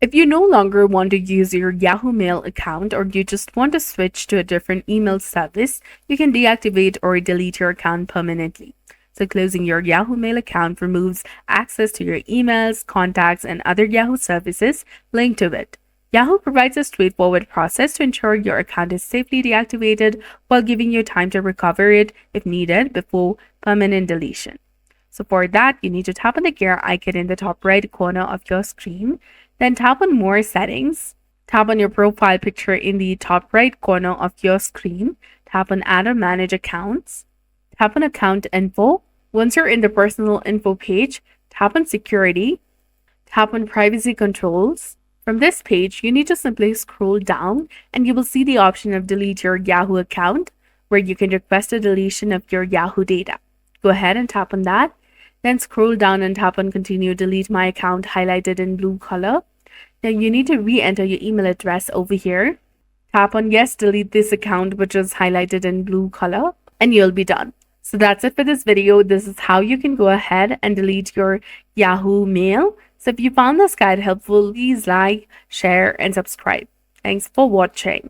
If you no longer want to use your Yahoo Mail account or you just want to switch to a different email service, you can deactivate or delete your account permanently. So closing your Yahoo Mail account removes access to your emails, contacts, and other Yahoo services linked to it. Yahoo provides a straightforward process to ensure your account is safely deactivated while giving you time to recover it if needed before permanent deletion. So for that, you need to tap on the gear icon in the top right corner of your screen, then tap on More Settings. Tap on your profile picture in the top right corner of your screen. Tap on Add or Manage Accounts. Tap on Account Info. Once you're in the Personal Info page, tap on Security. Tap on Privacy Controls. From this page, you need to simply scroll down and you will see the option of Delete Your Yahoo Account, where you can request a deletion of your Yahoo data. Go ahead and tap on that. Then scroll down and tap on Continue Delete My Account highlighted in blue color. Now you need to re-enter your email address over here. Tap on Yes, delete this account, which is highlighted in blue color, and you'll be done. So that's it for this video. This is how you can go ahead and delete your Yahoo Mail. So if you found this guide helpful, please like, share, and subscribe. Thanks for watching.